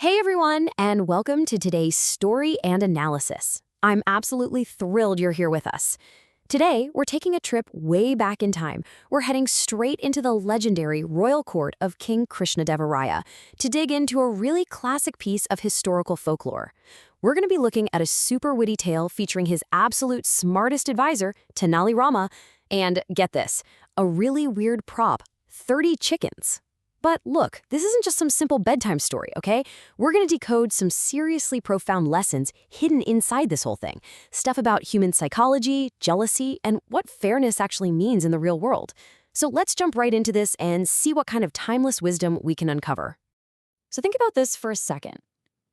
Hey everyone, and welcome to today's story and analysis. I'm absolutely thrilled you're here with us. Today, we're taking a trip way back in time. We're heading straight into the legendary royal court of King Krishnadevaraya to dig into a really classic piece of historical folklore. We're going to be looking at a super witty tale featuring his absolute smartest advisor, Tenali Rama, and get this, a really weird prop, 30 chickens. But look, this isn't just some simple bedtime story, okay? We're going to decode some seriously profound lessons hidden inside this whole thing. Stuff about human psychology, jealousy, and what fairness actually means in the real world. So let's jump right into this and see what kind of timeless wisdom we can uncover. So think about this for a second.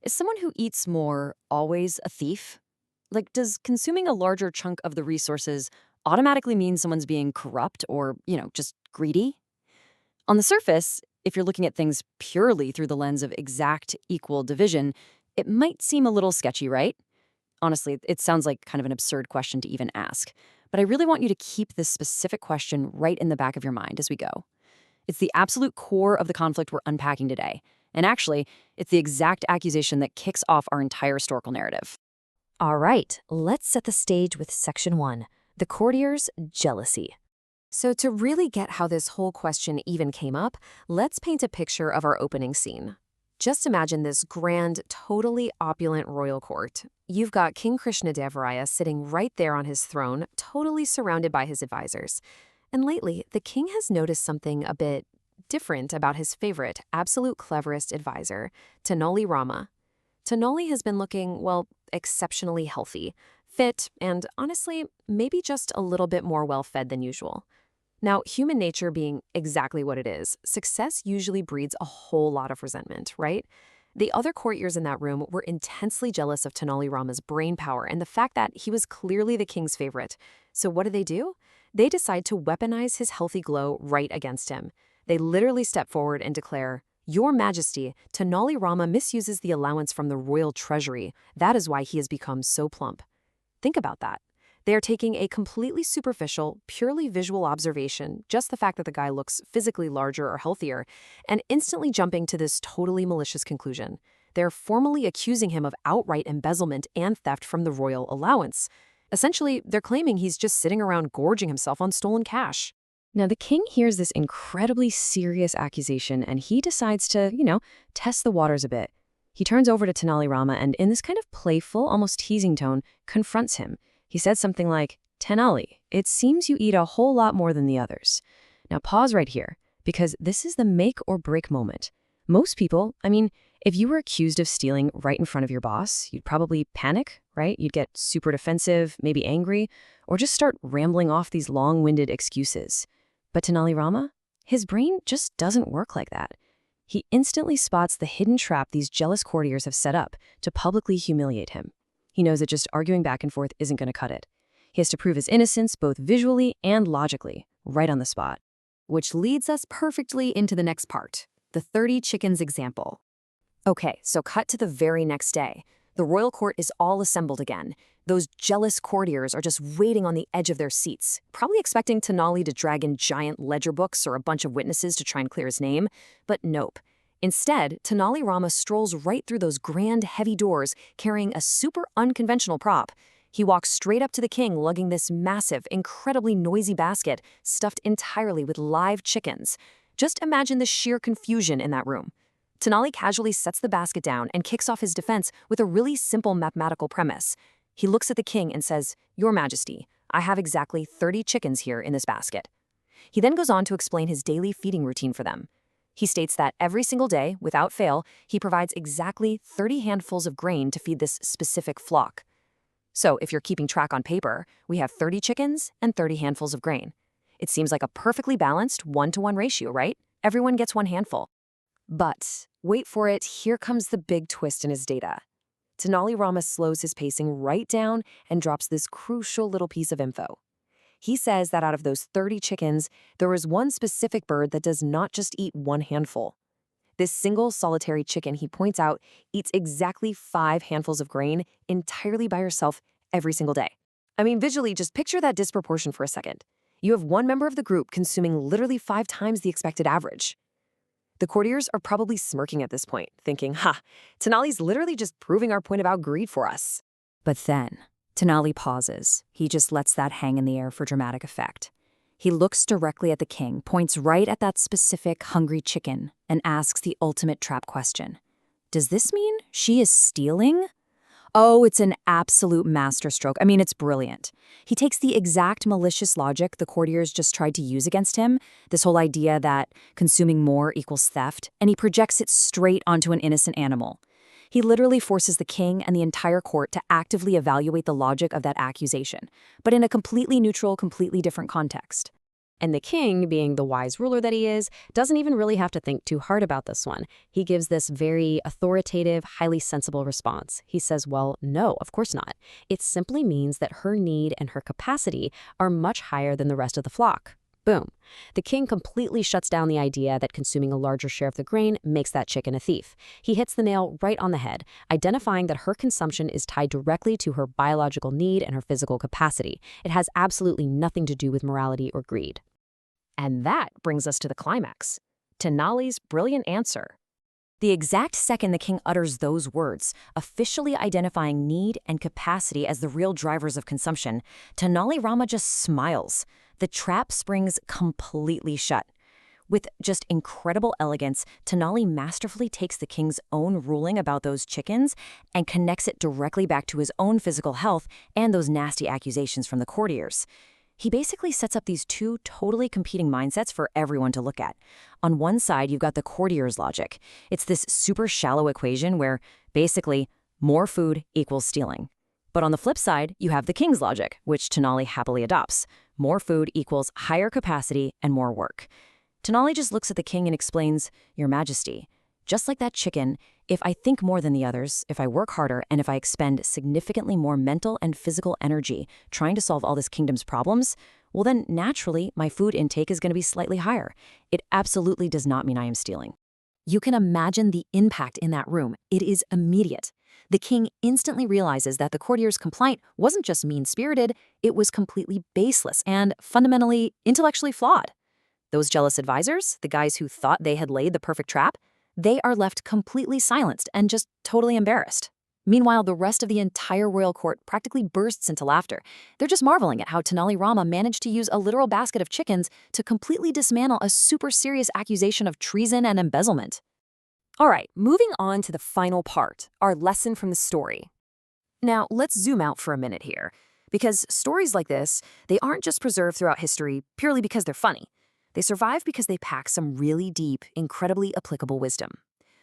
Is someone who eats more always a thief? Like, does consuming a larger chunk of the resources automatically mean someone's being corrupt or, just greedy? On the surface, if you're looking at things purely through the lens of exact equal division, it might seem a little sketchy, right? Honestly, it sounds like kind of an absurd question to even ask. But I really want you to keep this specific question right in the back of your mind as we go. It's the absolute core of the conflict we're unpacking today. And actually, it's the exact accusation that kicks off our entire historical narrative. All right, let's set the stage with Section 1, the courtier's jealousy. So to really get how this whole question even came up, let's paint a picture of our opening scene. Just imagine this grand, totally opulent royal court. You've got King Krishnadevaraya sitting right there on his throne, totally surrounded by his advisors. And lately, the king has noticed something a bit different about his favorite, absolute cleverest advisor, Tenali Rama. Tenali has been looking, well, exceptionally healthy, fit, and honestly, maybe just a little bit more well-fed than usual. Now, human nature being exactly what it is, success usually breeds a whole lot of resentment, right? The other courtiers in that room were intensely jealous of Tenali Rama's brain power and the fact that he was clearly the king's favorite. So what do? They decide to weaponize his healthy glow right against him. They literally step forward and declare, "Your Majesty, Tenali Rama misuses the allowance from the royal treasury. That is why he has become so plump." Think about that. They are taking a completely superficial, purely visual observation, just the fact that the guy looks physically larger or healthier, and instantly jumping to this totally malicious conclusion. They're formally accusing him of outright embezzlement and theft from the royal allowance. Essentially, they're claiming he's just sitting around gorging himself on stolen cash. Now, the king hears this incredibly serious accusation, and he decides to, test the waters a bit. He turns over to Tenali Rama and, in this kind of playful, almost teasing tone, confronts him. He said something like, "Tenali, it seems you eat a whole lot more than the others." Now pause right here, because this is the make or break moment. Most people, if you were accused of stealing right in front of your boss, you'd probably panic, right? You'd get super defensive, maybe angry, or just start rambling off these long-winded excuses. But Tenali Rama, his brain just doesn't work like that. He instantly spots the hidden trap these jealous courtiers have set up to publicly humiliate him. He knows that just arguing back and forth isn't going to cut it. He has to prove his innocence both visually and logically, right on the spot. Which leads us perfectly into the next part, the 30 chickens example. Okay, so cut to the very next day. The royal court is all assembled again. Those jealous courtiers are just waiting on the edge of their seats, probably expecting Tenali to drag in giant ledger books or a bunch of witnesses to try and clear his name. But nope. Instead, Tenali Rama strolls right through those grand, heavy doors, carrying a super unconventional prop. He walks straight up to the king, lugging this massive, incredibly noisy basket stuffed entirely with live chickens. Just imagine the sheer confusion in that room. Tenali casually sets the basket down and kicks off his defense with a really simple mathematical premise. He looks at the king and says, "Your Majesty, I have exactly 30 chickens here in this basket." He then goes on to explain his daily feeding routine for them. He states that every single day, without fail, he provides exactly 30 handfuls of grain to feed this specific flock. So if you're keeping track on paper, we have 30 chickens and 30 handfuls of grain. It seems like a perfectly balanced 1-to-1 ratio, right? Everyone gets one handful. But wait for it, here comes the big twist in his data. Tenali Rama slows his pacing right down and drops this crucial little piece of info. He says that out of those 30 chickens, there is one specific bird that does not just eat one handful. This single solitary chicken, he points out, eats exactly 5 handfuls of grain entirely by herself every single day. Visually, just picture that disproportion for a second. You have one member of the group consuming literally 5 times the expected average. The courtiers are probably smirking at this point, thinking, ha, Tenali's literally just proving our point about greed for us. But then, Tenali pauses. He just lets that hang in the air for dramatic effect. He looks directly at the king, points right at that specific hungry chicken, and asks the ultimate trap question. Does this mean she is stealing? Oh, it's an absolute masterstroke. I mean, it's brilliant. He takes the exact malicious logic the courtiers just tried to use against him, this whole idea that consuming more equals theft, and he projects it straight onto an innocent animal. He literally forces the king and the entire court to actively evaluate the logic of that accusation, but in a completely neutral, completely different context. And the king, being the wise ruler that he is, doesn't even really have to think too hard about this one. He gives this very authoritative, highly sensible response. He says, well, no, of course not. It simply means that her need and her capacity are much higher than the rest of the flock. Boom. The king completely shuts down the idea that consuming a larger share of the grain makes that chicken a thief. He hits the nail right on the head, identifying that her consumption is tied directly to her biological need and her physical capacity. It has absolutely nothing to do with morality or greed. And that brings us to the climax. Tenali's brilliant answer. The exact second the king utters those words, officially identifying need and capacity as the real drivers of consumption, Tenali Rama just smiles. The trap springs completely shut. With just incredible elegance, Tenali masterfully takes the king's own ruling about those chickens and connects it directly back to his own physical health and those nasty accusations from the courtiers. He basically sets up these two totally competing mindsets for everyone to look at. On one side, you've got the courtier's logic. It's this super shallow equation where, basically, more food equals stealing. But on the flip side, you have the king's logic, which Tenali happily adopts. More food equals higher capacity and more work. Tenali just looks at the king and explains, Your Majesty, just like that chicken, if I think more than the others, if I work harder, and if I expend significantly more mental and physical energy trying to solve all this kingdom's problems, well then naturally my food intake is going to be slightly higher. It absolutely does not mean I am stealing. You can imagine the impact in that room. It is immediate. The king instantly realizes that the courtier's complaint wasn't just mean-spirited, it was completely baseless and fundamentally intellectually flawed. Those jealous advisors, the guys who thought they had laid the perfect trap, they are left completely silenced and just totally embarrassed. Meanwhile, the rest of the entire royal court practically bursts into laughter. They're just marveling at how Tenali Rama managed to use a literal basket of chickens to completely dismantle a super serious accusation of treason and embezzlement. All right, moving on to the final part, our lesson from the story. Now, let's zoom out for a minute here, because stories like this, they aren't just preserved throughout history purely because they're funny. They survive because they pack some really deep, incredibly applicable wisdom.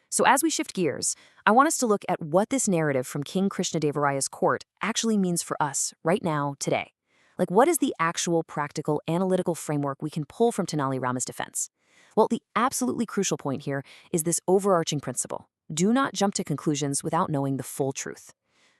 So as we shift gears, I want us to look at what this narrative from King Krishnadevaraya's court actually means for us right now, today. Like, what is the actual practical, analytical framework we can pull from Tenali Rama's defense? Well, the absolutely crucial point here is this overarching principle. Do not jump to conclusions without knowing the full truth.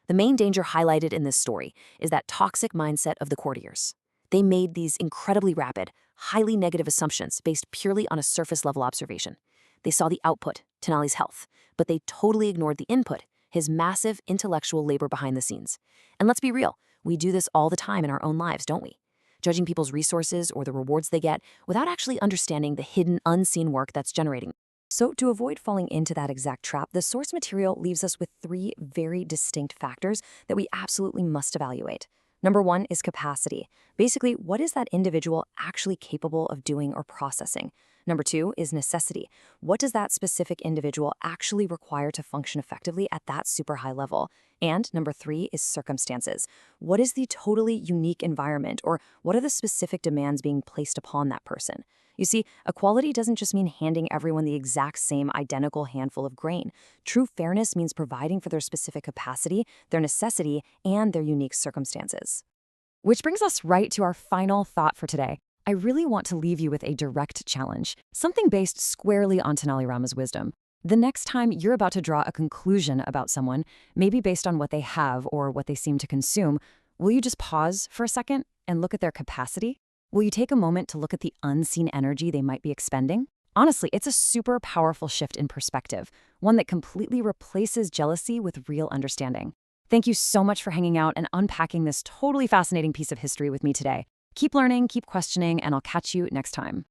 The main danger highlighted in this story is that toxic mindset of the courtiers. They made these incredibly rapid, highly negative assumptions based purely on a surface-level observation. They saw the output, Tenali's health, but they totally ignored the input, his massive intellectual labor behind the scenes. And let's be real, we do this all the time in our own lives, don't we? Judging people's resources or the rewards they get without actually understanding the hidden, unseen work that's generating. So to avoid falling into that exact trap, the source material leaves us with three very distinct factors that we absolutely must evaluate. Number one is capacity. Basically, what is that individual actually capable of doing or processing? Number two is necessity. What does that specific individual actually require to function effectively at that super high level? And number three is circumstances. What is the totally unique environment, or what are the specific demands being placed upon that person? You see, equality doesn't just mean handing everyone the exact same identical handful of grain. True fairness means providing for their specific capacity, their necessity, and their unique circumstances. Which brings us right to our final thought for today. I really want to leave you with a direct challenge, something based squarely on Tenali Rama's wisdom. The next time you're about to draw a conclusion about someone, maybe based on what they have or what they seem to consume, will you just pause for a second and look at their capacity? Will you take a moment to look at the unseen energy they might be expending? Honestly, it's a super powerful shift in perspective, one that completely replaces jealousy with real understanding. Thank you so much for hanging out and unpacking this totally fascinating piece of history with me today. Keep learning, keep questioning, and I'll catch you next time.